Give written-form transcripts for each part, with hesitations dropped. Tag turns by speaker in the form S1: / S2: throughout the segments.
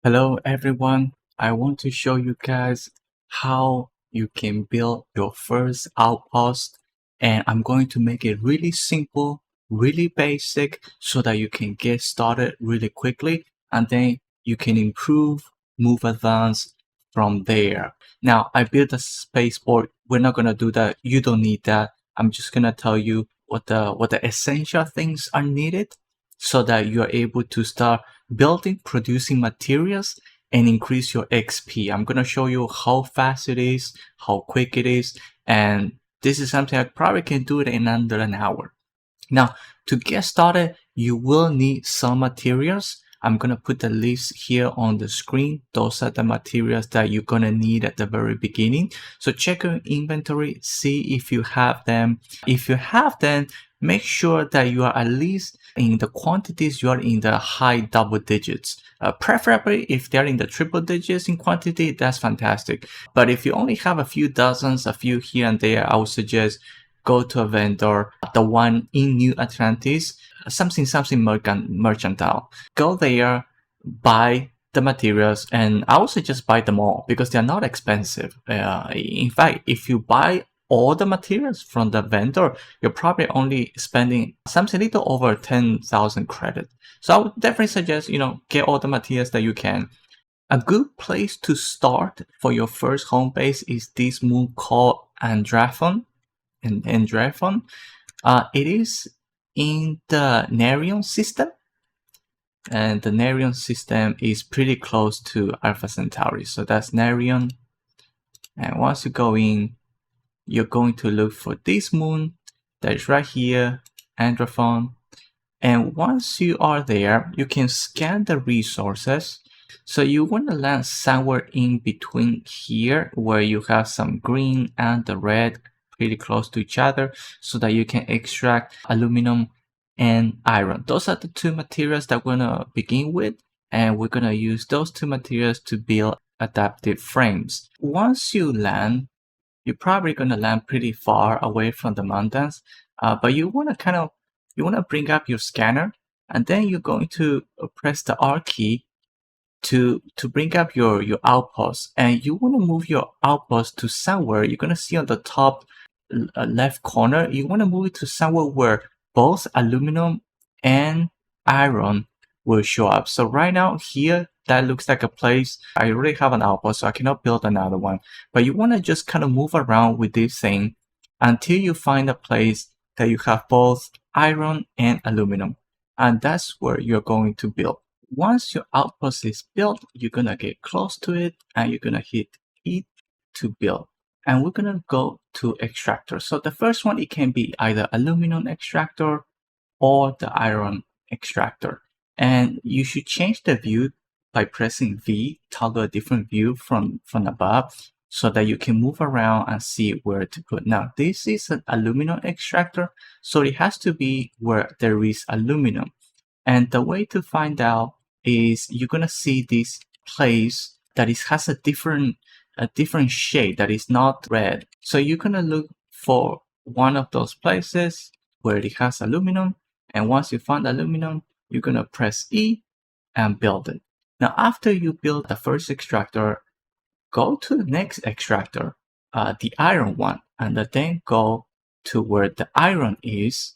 S1: Hello everyone, I want to show you guys how you can build your first outpost, and I'm going to make it really simple, really basic so that you can get started really quickly and then you can improve, move advance from there. Now I built a spaceport. We're not going to do that. You don't need that. I'm just going to tell you what the essential things are needed so that you are able to start building, producing materials, and increase your XP. I'm going to show you how fast it is, how quick it is, and this is something I probably can do it in under an hour. Now, to get started, you will need some materials. I'm going to put the list here on the screen. Those are the materials that you're going to need at the very beginning. So check your inventory, see if you have them. If you have them, make sure that you are at least in the quantities, you are in the high double digits. Preferably, if they're in the triple digits in quantity, that's fantastic. But if you only have a few dozens, a few here and there, I would suggest go to a vendor, the one in New Atlantis, something mercantile. Go there, buy the materials, and I would suggest buy them all because they're not expensive. In fact, if you buy all the materials from the vendor, you're probably only spending something little over 10,000 credit. So I would definitely suggest, get all the materials that you can. A good place to start for your first home base is this moon called Andrathon. It is in the Nerion system, and the Nerion system is pretty close to Alpha Centauri. So that's Nerion, and once you go in, you're going to look for this moon that is right here, Andrathon. And once you are there, you can scan the resources. So you want to land somewhere in between here where you have some green and the red pretty close to each other so that you can extract aluminum and iron. Those are the two materials that we're going to begin with, and we're going to use those two materials to build adaptive frames. Once you land, you're probably going to land pretty far away from the mountains, but you want to bring up your scanner, and then you're going to press the R key to bring up your outpost, and you want to move your outpost to somewhere. You're going to see on the top left corner, you want to move it to somewhere where both aluminum and iron will show up. So right now here, that looks like a place. I already have an outpost, so I cannot build another one. But you want to just kind of move around with this thing until you find a place that you have both iron and aluminum. And that's where you're going to build. Once your outpost is built, you're going to get close to it and you're going to hit E to build. And we're going to go to extractor. So the first one, it can be either aluminum extractor or the iron extractor. And you should change the view by pressing V, toggle a different view from above so that you can move around and see where to put. Now, this is an aluminum extractor, so it has to be where there is aluminum. And the way to find out is you're going to see this place that has a different shade that is not red. So you're going to look for one of those places where it has aluminum. And once you find aluminum, you're going to press E and build it. Now, after you build the first extractor, go to the next extractor, the iron one, and then go to where the iron is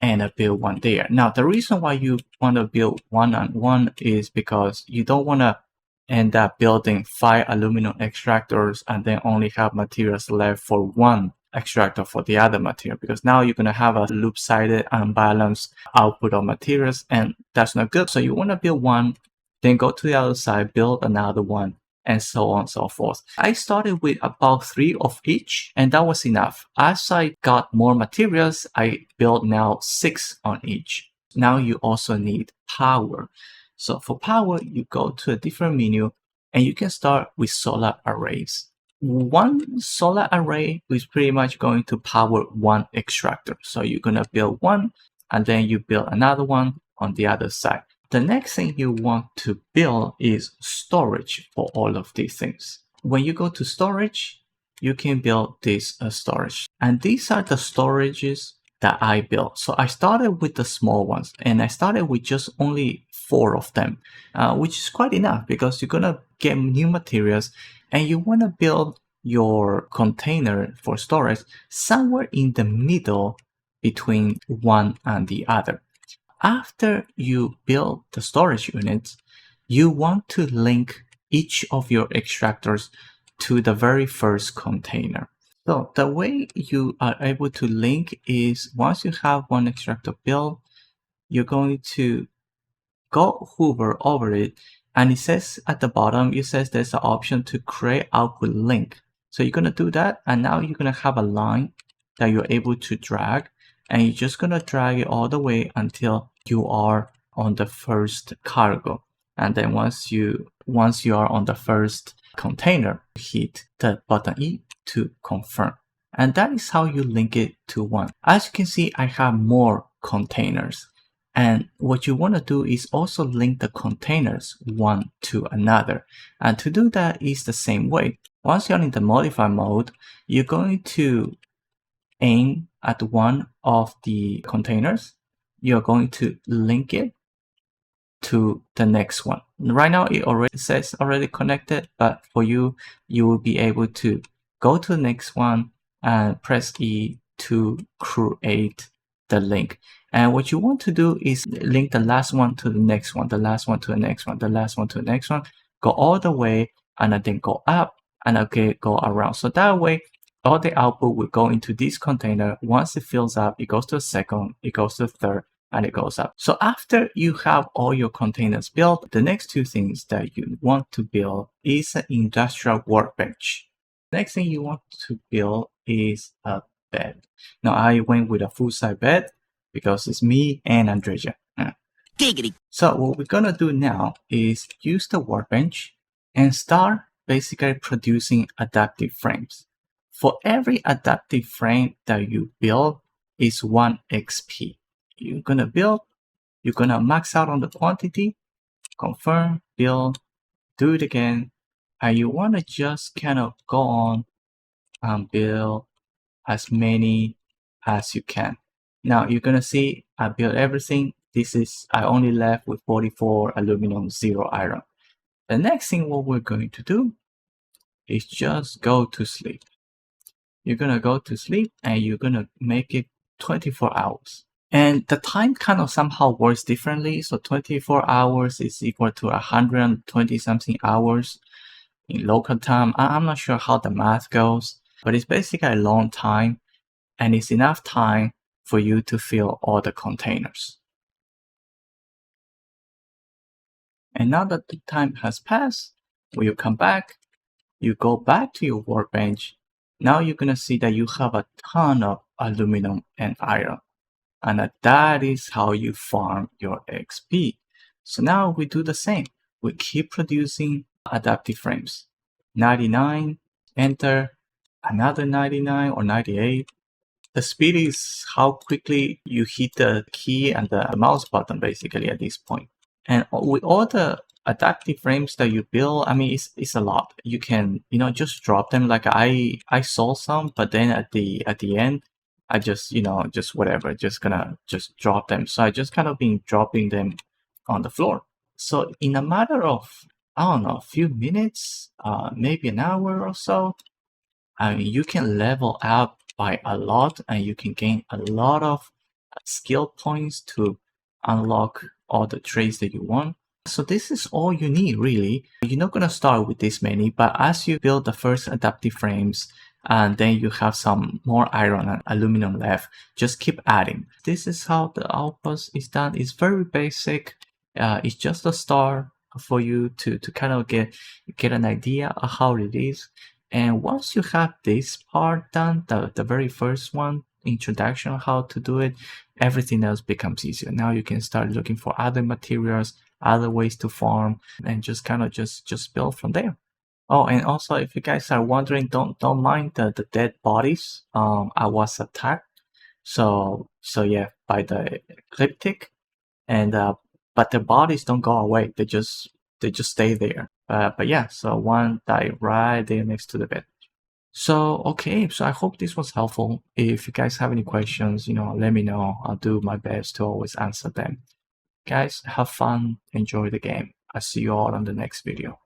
S1: and build one there. Now, the reason why you want to build one on one is because you don't want to end up building 5 aluminum extractors and then only have materials left for one extractor for the other material, because now you're going to have a loop-sided unbalanced output of materials, and that's not good. So you want to build one, then go to the other side, build another one, and so on and so forth. I started with about 3 of each, and that was enough. As I got more materials, I built now 6 on each. Now you also need power. So for power, you go to a different menu, and you can start with solar arrays. One solar array is pretty much going to power one extractor. So you're going to build one, and then you build another one on the other side. The next thing you want to build is storage for all of these things. When you go to storage, you can build this storage. And these are the storages that I built. So I started with the small ones, and I started with just only 4 of them, which is quite enough because you're gonna get new materials and you want to build your container for storage somewhere in the middle between one and the other. After you build the storage units, you want to link each of your extractors to the very first container. So the way you are able to link is once you have one extractor built, you're going to go hover over it, and it says at the bottom, it says there's an option to create output link. So you're going to do that, and now you're going to have a line that you're able to drag, and you're just going to drag it all the way until you are on the first cargo. And then once you are on the first container, hit the button E to confirm. And that is how you link it to one. As you can see, I have more containers. And what you want to do is also link the containers one to another. And to do that is the same way. Once you're in the modify mode, you're going to aim at one of the containers. You're going to link it to the next one. Right now it already says already connected, but for you, you will be able to go to the next one and press E to create the link. And what you want to do is link the last one to the next one, the last one to the next one, the last one to the next one, go all the way, and then go up, and again go around. So that way, all the output will go into this container. Once it fills up, it goes to the second, it goes to the third, and it goes up. So after you have all your containers built, the next two things that you want to build is an industrial workbench. Next thing you want to build is a bed. Now I went with a full-size bed because it's me and Andrea. Giggity. So what we're gonna do now is use the workbench and start basically producing adaptive frames. For every adaptive frame that you build is 1 XP. You're gonna build, you're gonna max out on the quantity, confirm, build, do it again, and you wanna just kind of go on and build as many as you can. Now you're gonna see I built everything. I only left with 44 aluminum, 0 iron. The next thing what we're going to do is just go to sleep. You're gonna go to sleep and you're gonna make it 24 hours. And the time kind of somehow works differently. So 24 hours is equal to 120 something hours in local time. I'm not sure how the math goes, but it's basically a long time, and it's enough time for you to fill all the containers. And now that the time has passed, when you come back, you go back to your workbench. Now you're gonna see that you have a ton of aluminum and iron. And that is how you farm your XP. So now we do the same. We keep producing adaptive frames. 99, enter, another 99 or 98. The speed is how quickly you hit the key and the mouse button basically at this point. And with all the adaptive frames that you build, I mean, it's a lot. You can, just drop them. Like I saw some, but then at the end, I just, just whatever, just gonna just drop them. So I just kind of been dropping them on the floor. So in a matter of, I don't know, a few minutes, maybe an hour or so, I mean, you can level up by a lot and you can gain a lot of skill points to unlock all the traits that you want. So this is all you need, really. You're not going to start with this many, but as you build the first adaptive frames, and then you have some more iron and aluminum left, just keep adding. This is how the Outpost is done. It's very basic. It's just a start for you to kind of get an idea of how it is. And once you have this part done, the very first one, introduction on how to do it, everything else becomes easier. Now you can start looking for other materials, other ways to farm, and just kind of just build from there. Oh, and also, if you guys are wondering, don't mind the dead bodies. I was attacked, so yeah, by the ecliptic, and but the bodies don't go away. They just stay there. But yeah, so one died right there next to the bed. So okay, so I hope this was helpful. If you guys have any questions, let me know. I'll do my best to always answer them. Guys, have fun, enjoy the game. I'll see you all on the next video.